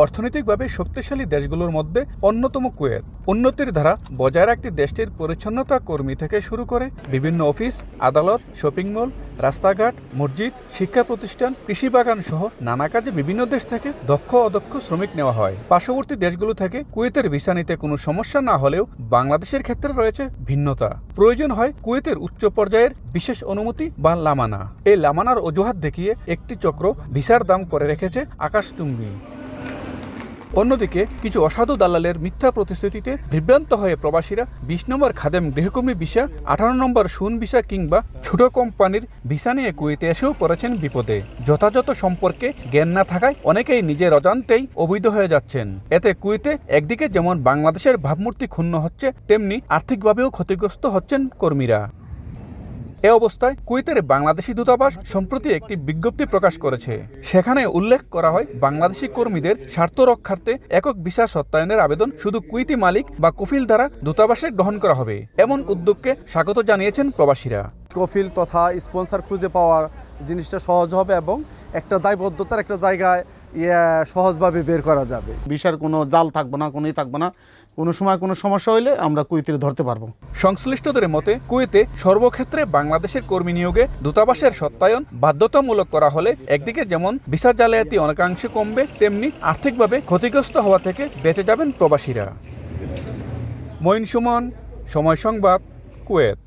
অর্থনৈতিকভাবে শক্তিশালী দেশগুলোর মধ্যে অন্যতম কুয়েত। উন্নতির ধারা বজায় রাখতে দেশটির পরিচ্ছন্নতা কর্মী থেকে শুরু করে বিভিন্ন অফিস, আদালত, শপিং মল, রাস্তাঘাট, মসজিদ, শিক্ষা প্রতিষ্ঠান, কৃষি বাগান সহ নানা কাজে বিভিন্ন দেশ থেকে দক্ষ অদক্ষ শ্রমিক নেওয়া হয়। পার্শ্ববর্তী দেশগুলো থেকে কুয়েতের ভিসা নিতে কোনো সমস্যা না হলেও বাংলাদেশের ক্ষেত্রে রয়েছে ভিন্নতা। প্রয়োজন হয় কুয়েতের উচ্চ পর্যায়ের বিশেষ অনুমতি বা লামানা। এই লামানার অজুহাত দেখিয়ে একটি চক্র ভিসার দাম করে রেখেছে আকাশচুম্বী। অন্যদিকে কিছু অসাধু দালালের মিথ্যা প্রতিশ্রুতিতে বিভ্রান্ত হয়ে প্রবাসীরা ২০ নম্বর খাদেম গৃহকর্মী ভিসা, ১৮ নম্বর সুন ভিসা কিংবা ছোট কোম্পানির ভিসা নিয়ে কুয়েতে এসেও পড়েছেন বিপদে। যথাযথ সম্পর্কে জ্ঞান না থাকায় অনেকেই নিজের অজান্তেই অবৈধ হয়ে যাচ্ছেন। এতে কুয়েতে একদিকে যেমন বাংলাদেশের ভাবমূর্তি ক্ষুণ্ণ হচ্ছে, তেমনি আর্থিকভাবেও ক্ষতিগ্রস্ত হচ্ছেন কর্মীরা। এ অবস্থায় কুয়েতের বাংলাদেশি দূতাবাস সম্প্রতি একটি বিজ্ঞপ্তি প্রকাশ করেছে। সেখানে উল্লেখ করা হয়, বাংলাদেশি কর্মীদের স্বার্থ রক্ষার্থে একক ভিসা সত্যায়নের আবেদন শুধু কুয়েতি মালিক বা কফিল দ্বারা দূতাবাসে গ্রহণ করা হবে। এমন উদ্যোগকে স্বাগত জানিয়েছেন প্রবাসীরা। কফিল তথা স্পন্সর খুঁজে পাওয়ার জিনিসটা সহজ হবে এবং একটা দায়বদ্ধতার একটা জায়গায় সহজভাবে বের করা যাবে। ভিসার কোনো জাল থাকবে না, কোনোই থাকবে না। কোনো সময় কোনো সমস্যা হইলে আমরা কুয়েতে ধরতে পারবো। সংশ্লিষ্টদের মতে, কুয়েতে সর্বক্ষেত্রে বাংলাদেশের কর্মী নিয়োগে দূতাবাসের সত্যায়ন বাধ্যতামূলক করা হলে একদিকে যেমন ভিসা জালিয়াতি অনেকাংশে কমবে, তেমনি আর্থিকভাবে ক্ষতিগ্রস্ত হওয়া থেকে বেঁচে যাবেন প্রবাসীরা। মঈন সুমন, সময় সংবাদ, কুয়েত।